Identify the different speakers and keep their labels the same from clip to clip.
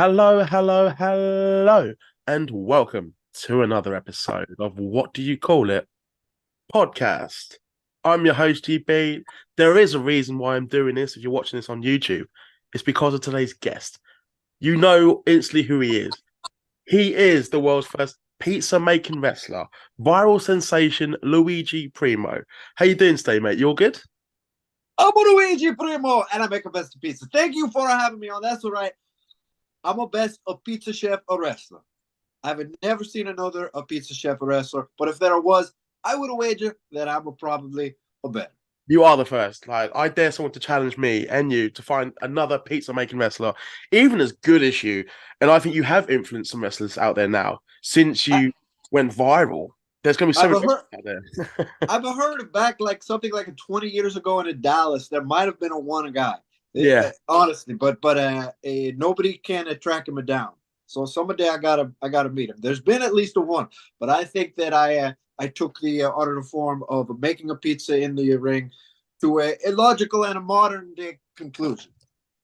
Speaker 1: Hello, hello, hello, and welcome to another episode of What Do You Call It podcast. I'm your host, GB. There is a reason why I'm doing this. If you're watching this on YouTube, it's because of today's guest. You know instantly who he is. He is the world's first pizza making wrestler, viral sensation Luigi Primo. How you doing today, mate? You all good?
Speaker 2: I'm Luigi Primo, and I make a best of pizza. Thank you for having me on. That's all right. I'm a best a pizza chef, a wrestler. I've never seen another a pizza chef, a wrestler. But if there was, I would wager that I'm probably a better.
Speaker 1: You are the first. Like, I dare someone to challenge me and you to find another pizza making wrestler, even as good as you. And I think you have influenced some wrestlers out there now since
Speaker 2: I,
Speaker 1: you went viral. There's going to be so
Speaker 2: I've
Speaker 1: many
Speaker 2: heard,
Speaker 1: out there.
Speaker 2: I've heard back like something like 20 years ago in Dallas, there might have been a one guy.
Speaker 1: Yeah.
Speaker 2: Honestly, but nobody can track him down. So someday I gotta meet him. There's been at least a one, but I think that I took the art of form of making a pizza in the ring to a logical and a modern day conclusion.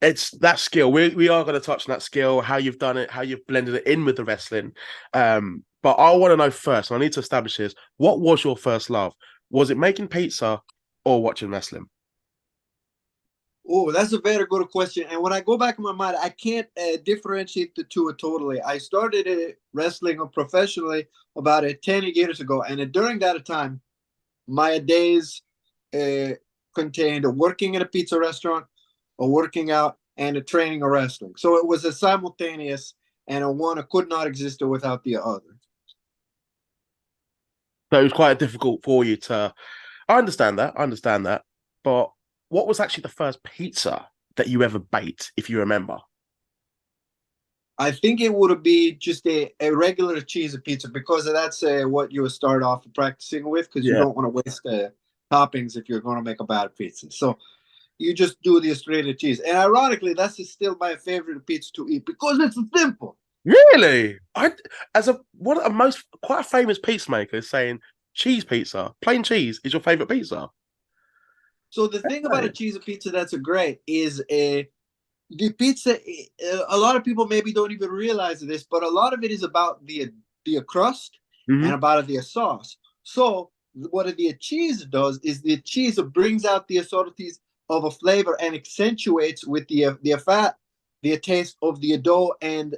Speaker 1: It's that skill. We are going to touch on that skill, how you've done it, how you've blended it in with the wrestling. But I want to know first, and I need to establish this. What was your first love? Was it making pizza or watching wrestling?
Speaker 2: Oh, that's a very good question. And when I go back in my mind, I can't differentiate the two totally. I started wrestling professionally about 10 years ago. And during that time, my days uh, contained working in a pizza restaurant, or working out, and training or wrestling. So it was a simultaneous, and a one could not exist without the other.
Speaker 1: So it was quite difficult for you to. I understand that. I understand that. But what was actually the first pizza that you ever baked, if you remember?
Speaker 2: I think it would be just a regular cheese pizza because that's what you would start off practicing with because you
Speaker 1: Yeah.
Speaker 2: don't want to waste toppings if you're going to make a bad pizza. So you just do the Australian cheese. And ironically, that's still my favorite pizza to eat because it's simple.
Speaker 1: Really? I as a one of the most quite a famous pizza maker is saying cheese pizza, plain cheese is your favorite pizza.
Speaker 2: So the thing about a
Speaker 1: Hey.
Speaker 2: cheese pizza that's a great is the pizza. A lot of people maybe don't even realize this, but a lot of it is about the crust and
Speaker 1: Hmm.
Speaker 2: about the sauce. So what the cheese does is the cheese brings out the subtleties of a flavor and accentuates with the fat, the taste of the dough and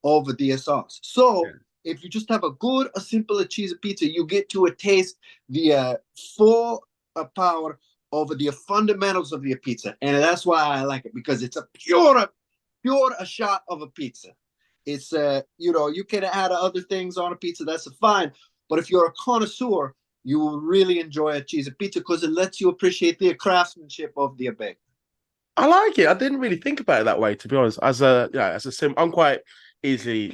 Speaker 2: of the sauce. So
Speaker 1: Yeah.
Speaker 2: if you just have a good, a simple cheese pizza, you get to a taste the full power over the fundamentals of the pizza, and that's why I like it because it's a pure a shot of a pizza. It's you can add other things on a pizza, that's fine, but if you're a connoisseur, you will really enjoy a cheese pizza because it lets you appreciate the craftsmanship of the baker.
Speaker 1: I like it. I didn't really think about it that way, to be honest. As a as a sim, I'm quite easily,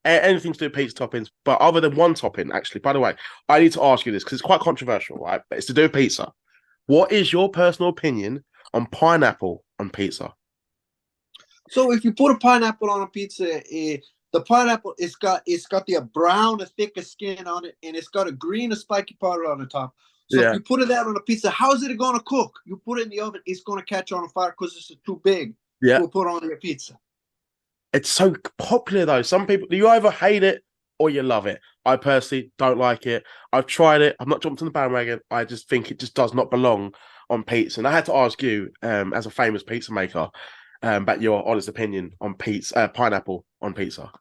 Speaker 1: anything to do with pizza toppings, but other than one topping, actually. By the way, I need to ask you this because it's quite controversial, right? But it's to do with pizza. What is your personal opinion on pineapple on pizza?
Speaker 2: So if you put a pineapple on a pizza, the pineapple it's got the brown, thicker skin on it, and it's got a green, spiky part on the top. So if
Speaker 1: Yeah,
Speaker 2: you put it out on a pizza, how's it going to cook? You put it in the oven, it's going to catch on fire because it's too big
Speaker 1: yeah.
Speaker 2: to put on your pizza.
Speaker 1: It's so popular though. Some people, you either hate it or you love it. I personally don't like it. I've tried it. I've not jumped on the bandwagon. I just think it just does not belong on pizza. And I had to ask you, as a famous pizza maker, about your honest opinion on pizza, pineapple on pizza.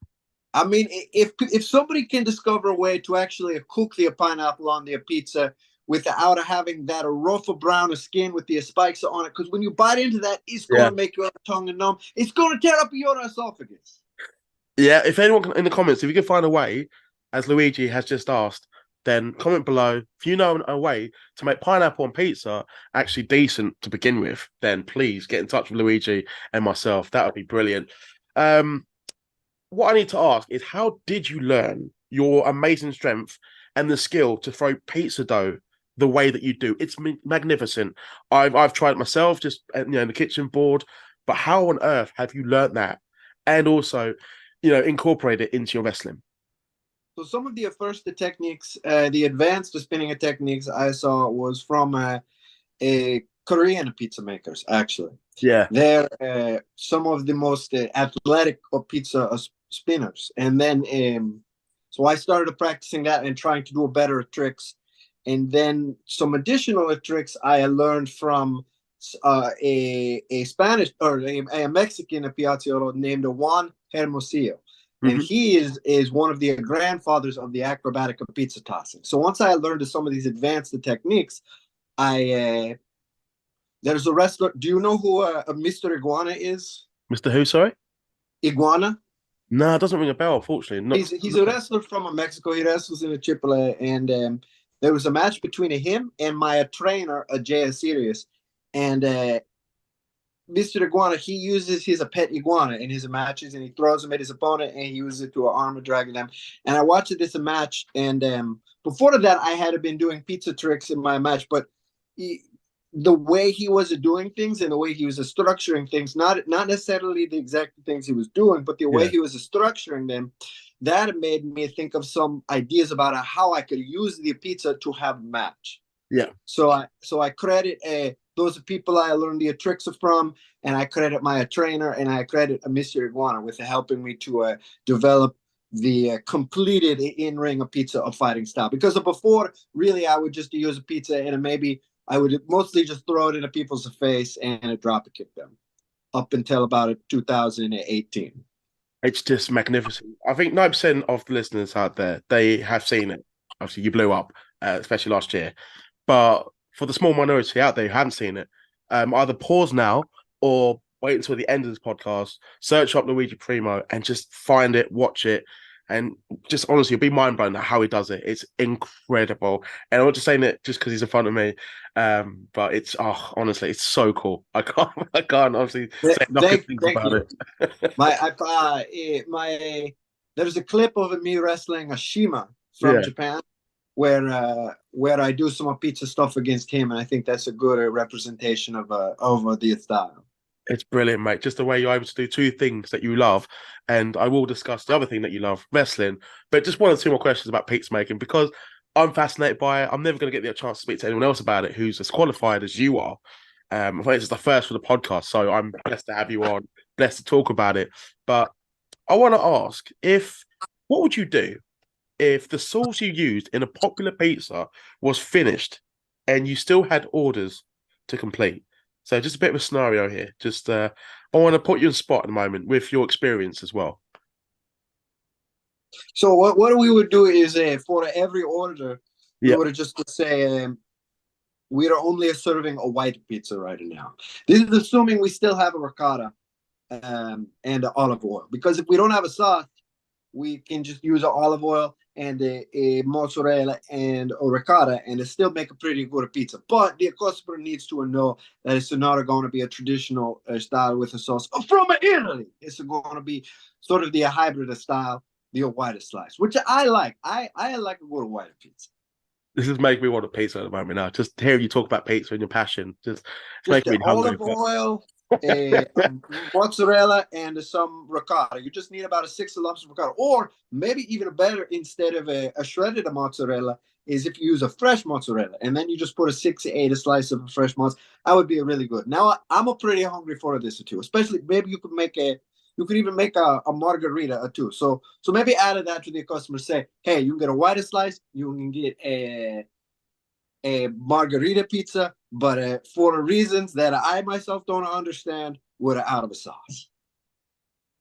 Speaker 2: I mean, if somebody can discover a way to actually cook the pineapple on their pizza without having that rough brown skin with the spikes on it, because when you bite into that, it's going
Speaker 1: Yeah.
Speaker 2: to make your tongue numb. It's going to tear up your esophagus.
Speaker 1: Yeah, if anyone can, in the comments, if you can find a way, as Luigi has just asked, then comment below. If you know a way to make pineapple on pizza actually decent to begin with, then please get in touch with Luigi and myself. That would be brilliant. Um, what I need to ask is, how did you learn your amazing strength and the skill to throw pizza dough the way that you do? It's magnificent. I've tried it myself, just in the kitchen board. But how on earth have you learned that? And also, incorporate it into your wrestling.
Speaker 2: So some of the first techniques, the advanced spinning techniques I saw was from a Korean pizza makers, actually.
Speaker 1: Yeah.
Speaker 2: They're some of the most athletic of pizza spinners. And then, so I started practicing that and trying to do better tricks. And then some additional tricks I learned from a Spanish or a Mexican piazzaiolo named Juan Hermosillo. And
Speaker 1: Hmm.
Speaker 2: he is one of the grandfathers of the acrobatic pizza tossing. So once I learned some of these advanced techniques, I there's a wrestler. Do you know who Mr. Iguana is?
Speaker 1: Mr. Who, sorry?
Speaker 2: Iguana.
Speaker 1: No, it doesn't ring a bell, unfortunately. Not.
Speaker 2: He's a wrestler from Mexico. He wrestles in the AAA, and there was a match between him and my trainer, Jay Sirius, and Mr. Iguana. He uses his pet iguana in his matches, and he throws them at his opponent, and he uses it to armor dragging them. And I watched this match, and before that, I had been doing pizza tricks in my match, but the way he was doing things and the way he was structuring things, not necessarily the exact things he was doing, but the way
Speaker 1: Yeah.
Speaker 2: he was structuring them, that made me think of some ideas about how I could use the pizza to have a match.
Speaker 1: Yeah.
Speaker 2: So I credit those people I learned the tricks from, and I credit my trainer, and I credit Mr. Iguana with helping me to develop the completed in-ring pizza of fighting style. Because before, really, I would just use a pizza and maybe I would mostly just throw it into people's face and drop kick them up until about 2018.
Speaker 1: It's just magnificent. I think 9% of the listeners out there, they have seen it. Obviously, you blew up, especially last year. But for the small minority out there who haven't seen it, either pause now or wait until the end of this podcast, search up Luigi Primo and just find it, watch it, and just honestly, you'll be mind blown at how he does it. It's incredible. And I'm not just saying it just because he's in front of me, but it's honestly, it's so cool. I can't honestly say enough good things
Speaker 2: Thank
Speaker 1: about
Speaker 2: you.
Speaker 1: it.
Speaker 2: My there's a clip of me wrestling a Shima from
Speaker 1: Yeah.
Speaker 2: Japan where I do some pizza stuff against him, and I think that's a good representation of the style.
Speaker 1: It's brilliant, mate. Just the way you're able to do two things that you love. And I will discuss the other thing that you love, wrestling. But just one or two more questions about pizza making because I'm fascinated by it. I'm never going to get the chance to speak to anyone else about it who's as qualified as you are. I think this is the first for the podcast. So I'm blessed to have you on, blessed to talk about it. But I want to ask what would you do if the sauce you used in a popular pizza was finished and you still had orders to complete? So just a bit of a scenario here. Just I want to put you on spot at the moment with your experience as well.
Speaker 2: So what we would do is for every order, we
Speaker 1: Yeah,
Speaker 2: would just say we are only serving a white pizza right now. This is assuming we still have a ricotta and olive oil. Because if we don't have a sauce, we can just use olive oil and a mozzarella and a ricotta, and it still make a pretty good pizza. But the customer needs to know that it's not going to be a traditional style with a sauce from Italy. It's going to be sort of the hybrid style, the white slice, which I like. I like a good white pizza.
Speaker 1: this is making me want a pizza at the moment now. Just hearing you talk about pizza and your passion, it's
Speaker 2: Just
Speaker 1: making
Speaker 2: the
Speaker 1: me hungry.
Speaker 2: olive oil, a mozzarella, and some ricotta. You just need about 6 lumps of ricotta, or maybe even better, instead of a shredded mozzarella, is if you use a fresh mozzarella, and then you just put a 6 to 8 slice of fresh mozzarella. That would be really good. Now I'm a pretty hungry for this too. Especially maybe you could even make a margarita too. So maybe add that to the customer. Say, hey, you can get a white slice. You can get a margarita pizza, but for reasons that I myself don't understand, with out of a sauce.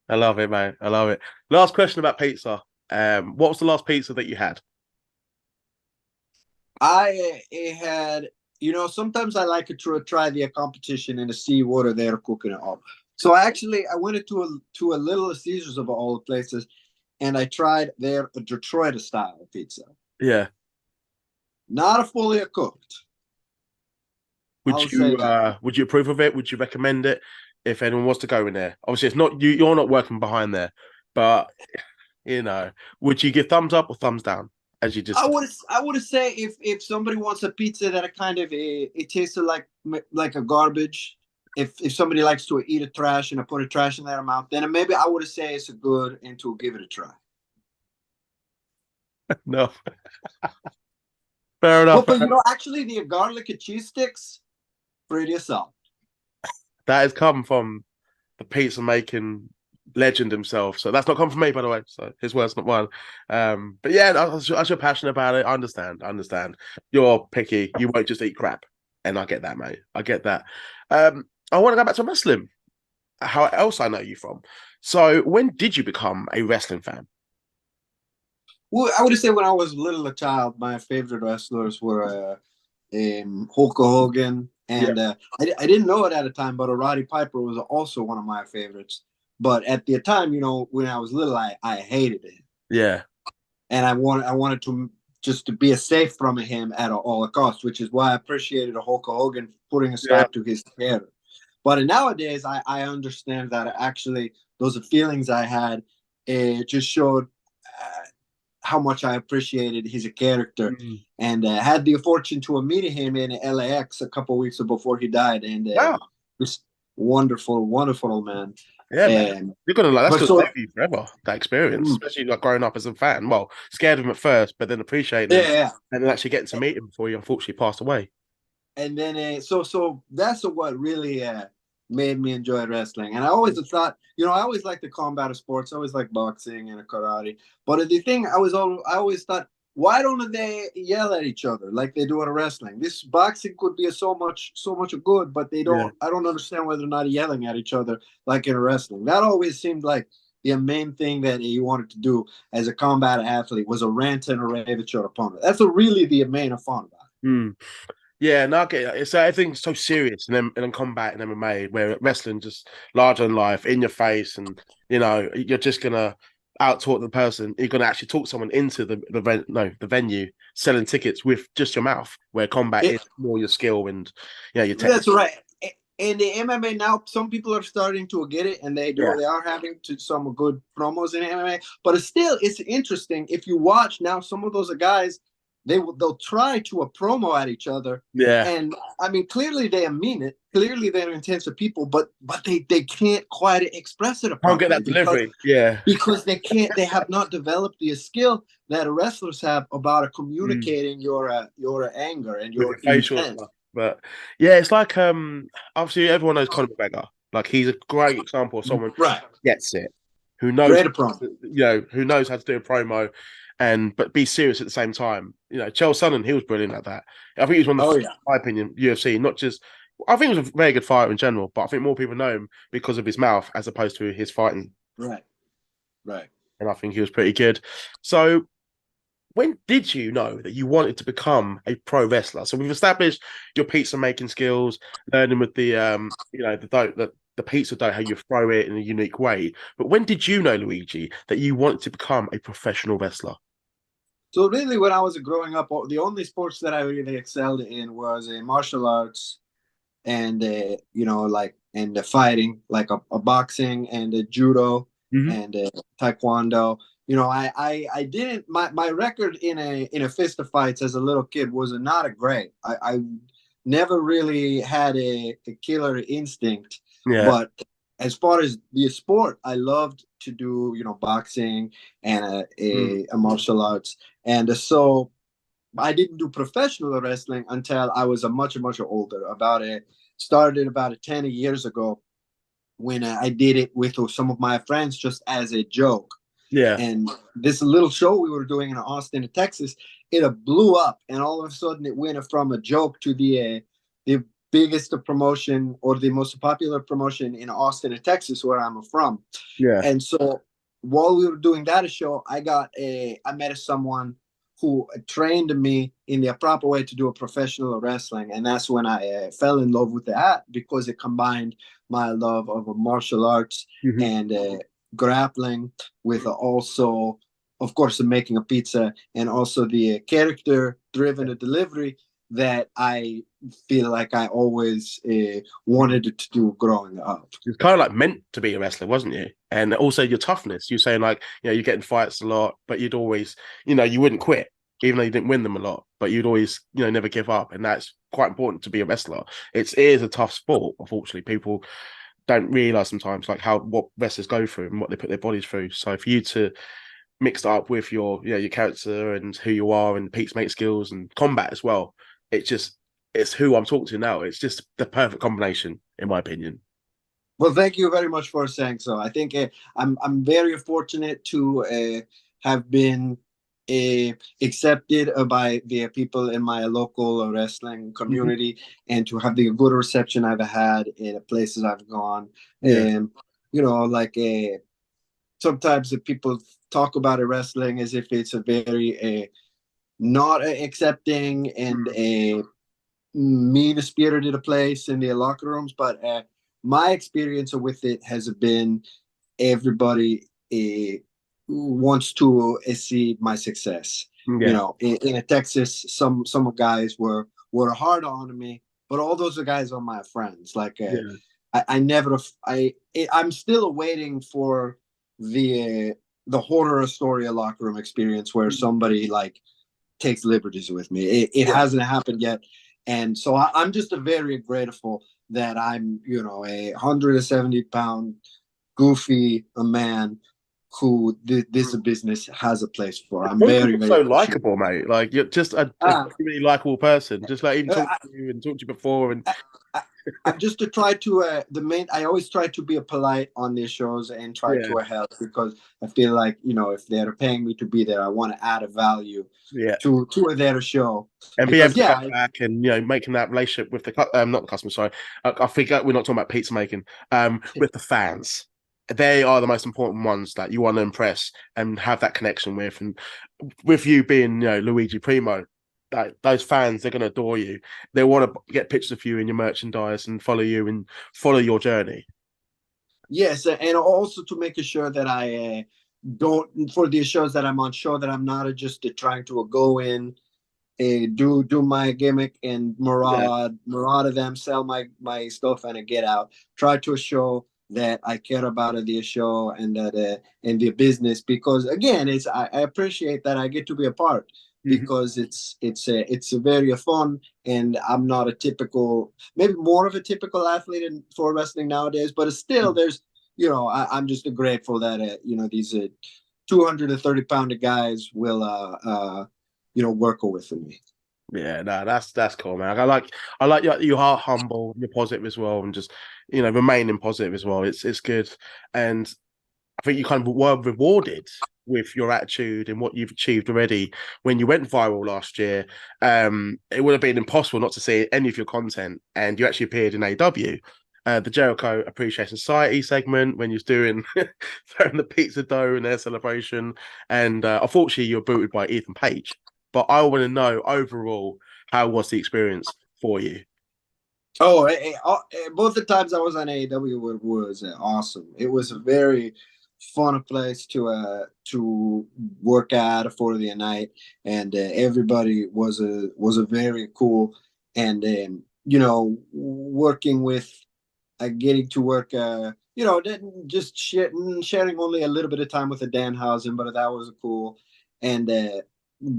Speaker 1: I love it, man. I love it. Last question about pizza. What was the last pizza that you had?
Speaker 2: I had, sometimes I like to try the competition and to see what they're cooking it up. So I went to a Little Caesars of all places, and I tried their Detroit style pizza.
Speaker 1: Yeah.
Speaker 2: Not a fully cooked.
Speaker 1: Would you approve of it? Would you recommend it if anyone wants to go in there? Obviously, it's not you. You're not working behind there, but would you give thumbs up or thumbs down? As you just
Speaker 2: I would say if somebody wants a pizza that kind of it tasted like a garbage. If somebody likes to eat a trash and I put a trash in their mouth, then maybe I would say it's a good and to give it a try.
Speaker 1: no, fair enough.
Speaker 2: But actually the garlic and cheese sticks, pretty solid.
Speaker 1: That has come from the pizza making legend himself. So that's not come from me, by the way. So his word's not mine. But yeah, as you're passionate about it, I understand. I understand. You're picky. You won't just eat crap, and I get that, mate. I get that. I want to go back to wrestling. How else I know you from? So when did you become a wrestling fan?
Speaker 2: Well, I would say when I was little a child, my favorite wrestlers were Hulk Hogan,
Speaker 1: Yeah,
Speaker 2: and I didn't know it at the time, but Roddy Piper was also one of my favorites. But at the time, when I was little, I hated it,
Speaker 1: yeah,
Speaker 2: and I wanted to just to be safe from him at all costs, which is why I appreciated Hulk Hogan putting a
Speaker 1: yeah.
Speaker 2: stop to his career. But nowadays, I understand that actually those feelings I had just showed how much I appreciated his character,
Speaker 1: Mm.
Speaker 2: and had the fortune to meet him in LAX a couple of weeks before he died, and
Speaker 1: Wow.
Speaker 2: just wonderful, wonderful man.
Speaker 1: Yeah, man.
Speaker 2: Um,
Speaker 1: You're gonna like that's
Speaker 2: but
Speaker 1: gonna
Speaker 2: so
Speaker 1: stay with you forever. That experience,
Speaker 2: mm,
Speaker 1: especially like growing up as a fan. Well, scared of him at first, but then appreciating him,
Speaker 2: yeah, yeah.
Speaker 1: and then actually getting to meet him before he unfortunately passed away.
Speaker 2: And then so that's what really made me enjoy wrestling. And I always thought, I always liked the combat of sports. I always liked boxing and karate. But the thing I always thought, why don't they yell at each other like they do in wrestling? This boxing could be so much good, but they
Speaker 1: Yeah.
Speaker 2: don't. I don't understand why they're not yelling at each other like in wrestling. That always seemed like the main thing that you wanted to do as a combat athlete was a rant and a rave at your opponent. That's really the main fun about it.
Speaker 1: Mm. Yeah, no, I get it. It's everything's so serious, and then combat and MMA, where wrestling just larger than life, in your face, and you're just gonna out talk the person. You're gonna actually talk someone into the venue, selling tickets with just your mouth. Where combat
Speaker 2: Yeah,
Speaker 1: is more your skill and your technique.
Speaker 2: that's right. In the MMA now, some people are starting to get it, and
Speaker 1: Yeah,
Speaker 2: they are having some good promos in MMA. But it's interesting if you watch now. Some of those guys, they'll try to a promo at each other,
Speaker 1: yeah.
Speaker 2: and I mean clearly they mean it. Clearly they're intense people, but they can't quite express it
Speaker 1: Can't get
Speaker 2: properly
Speaker 1: that delivery. Yeah.
Speaker 2: because they have not developed the skill that wrestlers have about
Speaker 1: Mm.
Speaker 2: communicating your anger and
Speaker 1: With
Speaker 2: your
Speaker 1: your facial
Speaker 2: intent.
Speaker 1: stuff. But yeah, it's like obviously everyone knows Conor McGregor. Like he's a great example of someone
Speaker 2: Right.
Speaker 1: who gets it, who knows
Speaker 2: Great promo.
Speaker 1: who knows how to do a promo and but be serious at the same time. Chael Sonnen, he was brilliant at that. I think he was one of
Speaker 2: Oh
Speaker 1: the,
Speaker 2: yeah.
Speaker 1: in my opinion, UFC, not just I think he was a very good fighter in general, but I think more people know him because of his mouth as opposed to his fighting.
Speaker 2: Right. Right.
Speaker 1: And I think he was pretty good. So when did you know that you wanted to become a pro wrestler? So we've established your pizza making skills, learning with the dough, the pizza dough, how you throw it in a unique way. But when did you know, Luigi, that you wanted to become a professional wrestler?
Speaker 2: So really, when I was growing up, the only sports that I really excelled in was martial arts and like and the fighting, like a boxing and a judo
Speaker 1: Hmm.
Speaker 2: and taekwondo. I didn't my record in a fist of fights as a little kid was not a great. I never really had a killer instinct,
Speaker 1: Yeah.
Speaker 2: but as far as the sport, I loved to do boxing and
Speaker 1: Mm.
Speaker 2: a martial arts, and so I didn't do professional wrestling until I was a much older. Started about 10 years ago when I did it with some of my friends just as a joke.
Speaker 1: Yeah.
Speaker 2: And this little show we were doing in Austin, Texas, it blew up, and all of a sudden it went from a joke to the biggest promotion or the most popular promotion in Austin, Texas, where I'm from.
Speaker 1: Yeah.
Speaker 2: And so while we were doing that show, I met someone who trained me in the proper way to do a professional wrestling, and that's when I fell in love with that because it combined my love of martial arts
Speaker 1: Hmm.
Speaker 2: and grappling with also, of course, making a pizza and also the character-driven delivery that I feel like I always wanted to do growing up.
Speaker 1: It's kind of like meant to be a wrestler, wasn't you? And also your toughness. You're saying like, you're getting fights a lot, but you'd always, you wouldn't quit, even though you didn't win them a lot, but you'd always, never give up. And that's quite important to be a wrestler. It is a tough sport, unfortunately. People don't realize sometimes like what wrestlers go through and what they put their bodies through. So for you to mix that up with your character and who you are and Pete's mate skills and combat as well, it's who I'm talking to now. It's just the perfect combination, in my opinion.
Speaker 2: Well, thank you very much for saying so. I think I'm very fortunate to have been accepted by the people in my local wrestling
Speaker 1: Hmm.
Speaker 2: community, and to have the good reception I've had in the places I've gone.
Speaker 1: Yeah.
Speaker 2: And like sometimes the people talk about wrestling as if it's a very not accepting and
Speaker 1: Mm.
Speaker 2: a mean spirited a place in the locker rooms, but my experience with it has been everybody wants to see my success.
Speaker 1: Yeah.
Speaker 2: In Texas, some guys were hard on me, but all those guys are my friends. Like
Speaker 1: Yeah.
Speaker 2: I never I'm still waiting for the horror story locker room experience where
Speaker 1: Mm.
Speaker 2: somebody like takes liberties with me. It
Speaker 1: Yeah.
Speaker 2: hasn't happened yet, and so I'm just very grateful that I'm a 170-pound goofy a man who this business has a place for. I'm
Speaker 1: Well,
Speaker 2: very
Speaker 1: you're
Speaker 2: very
Speaker 1: so
Speaker 2: appreciative.
Speaker 1: likable, mate. Like you're just a
Speaker 2: Ah,
Speaker 1: really likable person. Just like even talk
Speaker 2: I,
Speaker 1: to you and talk to you before, and
Speaker 2: I, I'm just to try to the main. I always try to be a polite on these shows and try
Speaker 1: yeah,
Speaker 2: to help because I feel like if they're paying me to be there, I want to add a value
Speaker 1: yeah,
Speaker 2: to their show
Speaker 1: and be able
Speaker 2: because
Speaker 1: to go
Speaker 2: yeah,
Speaker 1: back and making that relationship with the not the customer. Sorry, I forget we're not talking about pizza making. With the fans, they are the most important ones that you want to impress and have that connection with. And with you being Luigi Primo, that those fans, they're going to adore you. They want to get pictures of you in your merchandise and follow you and follow your journey.
Speaker 2: yes, and also to make sure that I don't for the shows that I'm on, show that I'm not just trying to go in, do my gimmick and
Speaker 1: Yeah.
Speaker 2: maraud them, sell my stuff, and get out. Try to show that I care about the show and that and the business because again, I appreciate that I get to be a part
Speaker 1: Mhm.
Speaker 2: because it's a very fun and I'm not a typical maybe more of a typical athlete for wrestling nowadays, but still there's I'm just grateful that these 230-pound guys will work with me.
Speaker 1: Yeah, no, that's cool, man. I like you are humble, you're positive as well, and just remaining positive as well. It's good, and I think you kind of were rewarded with your attitude and what you've achieved already when you went viral last year. It would have been impossible not to see any of your content, and you actually appeared in AW. The Jericho Appreciation Society segment when you was doing throwing the pizza dough in their celebration, and unfortunately you were booted by Ethan Page. But I want to know overall how was the experience for you?
Speaker 2: Oh, both the times I was on AEW was awesome. It was a very fun place to work at for the night, and everybody was a very cool and working with getting to work. Just sharing only a little bit of time with the Danhausen, but that was cool. And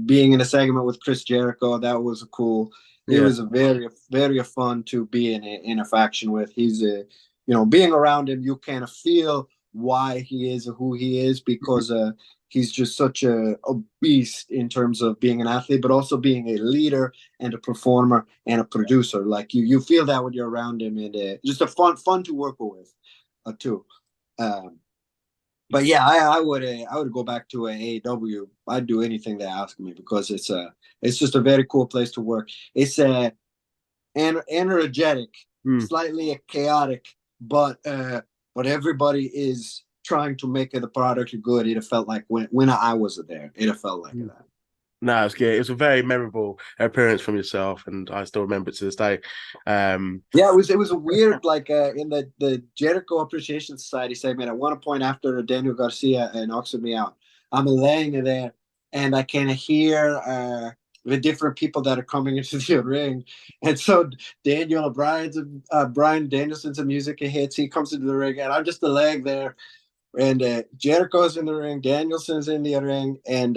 Speaker 2: being in a segment with Chris Jericho, that was cool. It
Speaker 1: Yeah.
Speaker 2: was a very, very fun to be in a faction with. He's a, being around him, you kind of feel why he is who he is because he's just such a beast in terms of being an athlete, but also being a leader and a performer and a producer. Like you feel that when you're around him, and just a fun to work with, too. Um, but yeah, I would go back to a AEW. I'd do anything they ask me because it's just a very cool place to work. It's energetic,
Speaker 1: Mm.
Speaker 2: slightly chaotic, but everybody is trying to make the product good. It felt like when I was there, it felt like
Speaker 1: Mm.
Speaker 2: that.
Speaker 1: No, it's good. It was a very memorable appearance from yourself, and I still remember it to this day. Um,
Speaker 2: Yeah, it was a weird like in the Jericho Appreciation Society segment. At one point after Daniel Garcia knocks me out, I'm laying there and I can hear the different people that are coming into the ring, and so Brian Danielson's music hits. He comes into the ring, and I'm just laying there, and Jericho's in the ring, Danielson's in the ring, and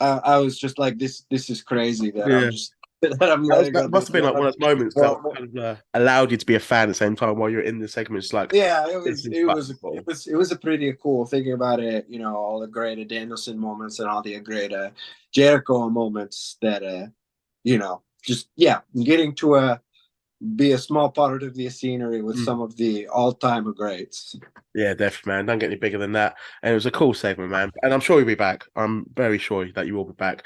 Speaker 2: I was just like, this is crazy that I'm
Speaker 1: yeah,
Speaker 2: just that I'm
Speaker 1: that, was,
Speaker 2: laying
Speaker 1: that
Speaker 2: on
Speaker 1: must
Speaker 2: this
Speaker 1: have been like one
Speaker 2: ground.
Speaker 1: of those moments that
Speaker 2: Well,
Speaker 1: kind of allowed you to be a fan at the same time while you're in the segment. It's like
Speaker 2: yeah,
Speaker 1: this is
Speaker 2: it was
Speaker 1: fucking cool.
Speaker 2: it was a pretty cool thinking about it. All the great Danielson moments and all the great Jericho moments that just yeah, getting to be a small part of the scenery with
Speaker 1: Mm.
Speaker 2: some of the all-time greats.
Speaker 1: Yeah, definitely, man. Don't get any bigger than that. And it was a cool segment, man. And I'm sure you'll be back. I'm very sure that you will be back.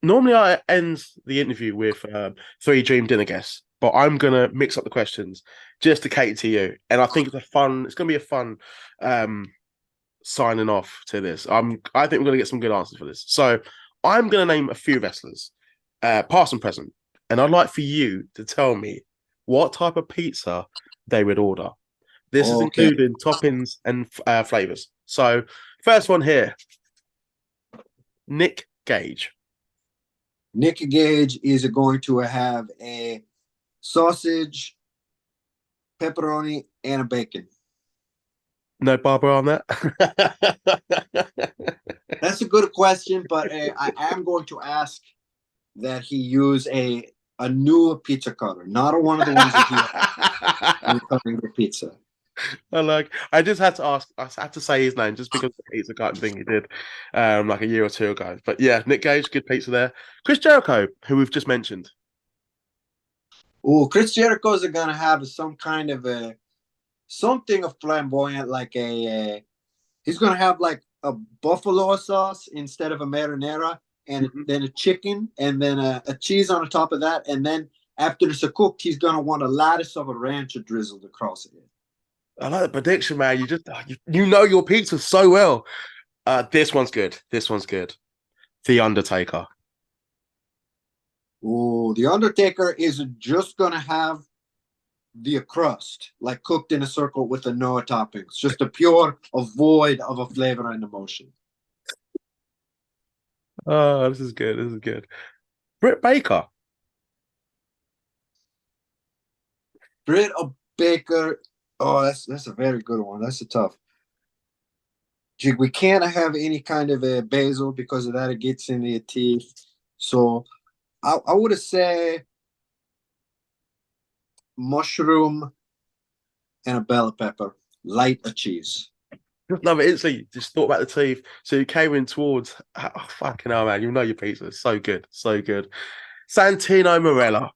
Speaker 1: Normally I end the interview with three dream dinner guests, but I'm gonna mix up the questions just to cater to you. And I think it's gonna be a fun signing off to this. I think we're gonna get some good answers for this. So I'm gonna name a few wrestlers, past and present, and I'd like for you to tell me what type of pizza they would order. This is
Speaker 2: Okay.
Speaker 1: including toppings and flavors. So, first one here, Nick Gage.
Speaker 2: Nick Gage is going to have a sausage, pepperoni, and a bacon.
Speaker 1: No Barbara on that.
Speaker 2: That's a good question, but I am going to ask that he use a new pizza cutter, not one of the ones that he when cutting the pizza.
Speaker 1: I just had to ask. I had to say his name just because of the pizza cutting thing he did, like a year or two ago. But yeah, Nick Gage, good pizza there. Chris Jericho, who we've just mentioned.
Speaker 2: Oh, Chris Jericho's are gonna have some kind of a something of flamboyant, like he's gonna have like a buffalo sauce instead of a marinara, and
Speaker 1: Mhm.
Speaker 2: then a chicken, and then a cheese on the top of that, and then after it's cooked, he's gonna want a lattice of a rancher drizzled across it.
Speaker 1: I like the prediction, man. You know your pizza so well. This one's good. This one's good. The Undertaker.
Speaker 2: Oh, the Undertaker is just gonna have the crust, like cooked in a circle with the no toppings, just a pure, a void of a flavor and emotion.
Speaker 1: Oh, this is good. This is good. Britt Baker.
Speaker 2: Britt of Baker. Oh, that's a very good one. That's a tough. We can't have any kind of a basil because of that. It gets in the teeth. So I would say mushroom and a bell pepper, light of cheese.
Speaker 1: Just love it instantly. Just thought about the teeth. So you came in towards fucking hell, man. You know your pizza is so good. So good. Santino Morella.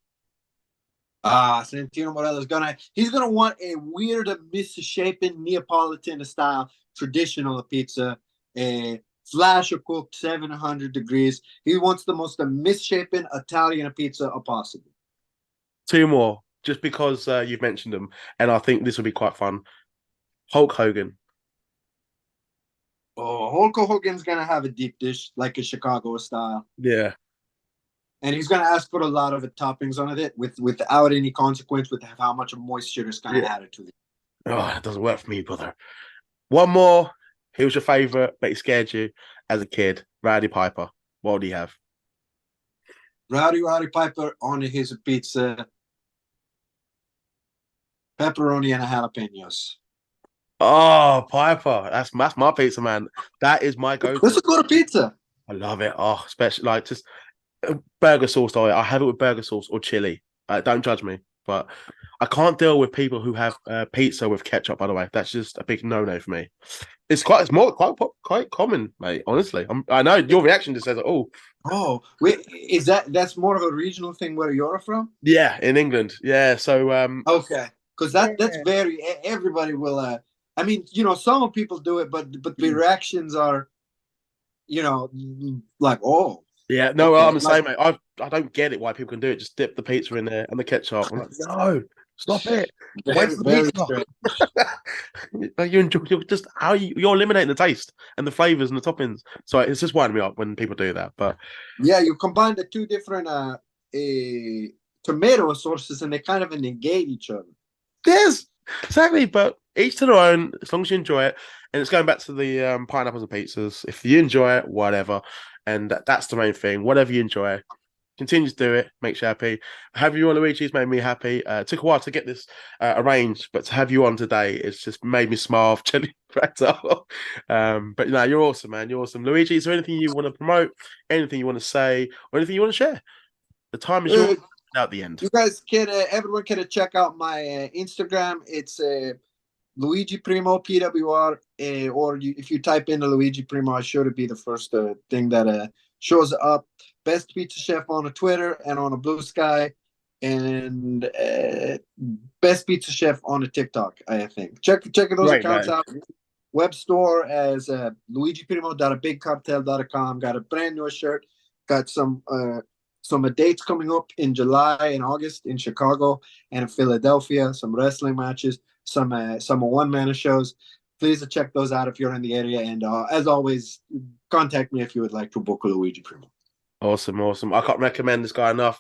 Speaker 2: Santino Morella's he's gonna want a weird, misshapen Neapolitan style traditional pizza, a flash cooked 700 degrees. He wants the most misshapen Italian pizza possible.
Speaker 1: Two more, just because you've mentioned them, and I think this will be quite fun. Hulk Hogan.
Speaker 2: Oh, Hulk Hogan's gonna have a deep dish like a Chicago style,
Speaker 1: Yeah.
Speaker 2: and he's gonna ask for a lot of toppings on it without any consequence with how much moisture is gonna
Speaker 1: Yeah.
Speaker 2: add it to it.
Speaker 1: Oh, it doesn't work for me, brother. One more. He was your favorite, but he scared you as a kid. Rowdy Piper. What would he have?
Speaker 2: Rowdy Piper on his pizza, pepperoni and a jalapenos.
Speaker 1: Oh, Piper. That's my pizza, man. That is my
Speaker 2: That's
Speaker 1: go-to.
Speaker 2: a good pizza.
Speaker 1: I love it. Oh, especially like just burger sauce. Though I have it with burger sauce or chili. Don't judge me, but I can't deal with people who have pizza with ketchup. By the way, that's just a big no-no for me. It's more quite common, mate. Honestly, I know your reaction just says, "Oh,
Speaker 2: Oh, wait, that's more of a regional thing where you're from?
Speaker 1: yeah," in England, yeah. So
Speaker 2: Okay, because that's
Speaker 1: yeah.
Speaker 2: very everybody will. I mean, some people do it, but the
Speaker 1: Mm.
Speaker 2: reactions are, like, oh,
Speaker 1: Yeah, no,
Speaker 2: okay,
Speaker 1: I'm the
Speaker 2: like
Speaker 1: same, mate. I don't get it why people can do it. Just dip the pizza in there and the ketchup. I'm like, no, stop it.
Speaker 2: very
Speaker 1: Waste the
Speaker 2: very
Speaker 1: pizza.
Speaker 2: strange.
Speaker 1: Like, you're just you're eliminating the taste and the flavors and the toppings. So it's just winding me up when people do that. But
Speaker 2: Yeah, you combine the two different tomato sources, and they kind of negate each other.
Speaker 1: yes, exactly. But each to their own, as long as you enjoy it. And it's going back to the pineapples and pizzas. If you enjoy it, whatever. And that's the main thing. Whatever you enjoy, continue to do it. Makes you happy. Have you on, Luigi's made me happy. It took a while to get this arranged, but to have you on today, it's just made me smile. Jenny but no, you're awesome, man. You're awesome. Luigi, is there anything you want to promote? Anything you want to say? Or anything you want to share? The time is yours.
Speaker 2: Uh,
Speaker 1: Out the end.
Speaker 2: you guys can, everyone can check out my Instagram. It's Luigi Primo PWR, or if you type in Luigi Primo, I'm sure to be the first thing that shows up. Best Pizza Chef on a Twitter and on a Blue Sky. and best pizza chef on a TikTok. I think check those
Speaker 1: Great,
Speaker 2: accounts
Speaker 1: man.
Speaker 2: out. Web store as luigiprimo.bigcartel.com. Got a brand new shirt. Got some dates coming up in July and August in Chicago and in Philadelphia. Some wrestling matches, some one-man shows. Please check those out if you're in the area. And as always, contact me if you would like to book a Luigi Primo.
Speaker 1: Awesome, awesome. I can't recommend this guy enough.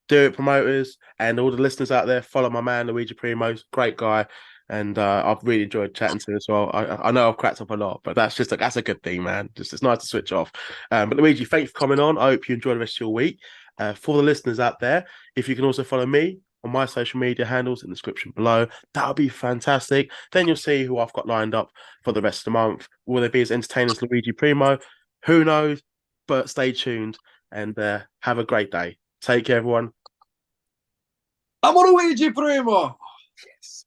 Speaker 1: Do it, promoters, and all the listeners out there. Follow my man Luigi Primo, great guy, and I've really enjoyed chatting to him as well. I know I've cracked up a lot, but that's a good thing, man. Just it's nice to switch off. But Luigi, thanks for coming on. I hope you enjoy the rest of your week. For the listeners out there, if you can also follow me on my social media handles in the description below, that would be fantastic. Then you'll see who I've got lined up for the rest of the month. Will they be as entertaining as Luigi Primo? Who knows? But stay tuned and have a great day. Take care, everyone.
Speaker 2: I'm Luigi Primo.
Speaker 1: Yes.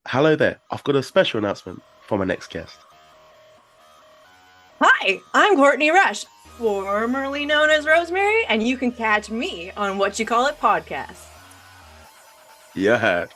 Speaker 1: Hello there. I've got a special announcement for my next guest.
Speaker 3: Hi, I'm Courtney Rush, formerly known as Rosemary, and you can catch me on What You Call It podcast.
Speaker 1: You heard.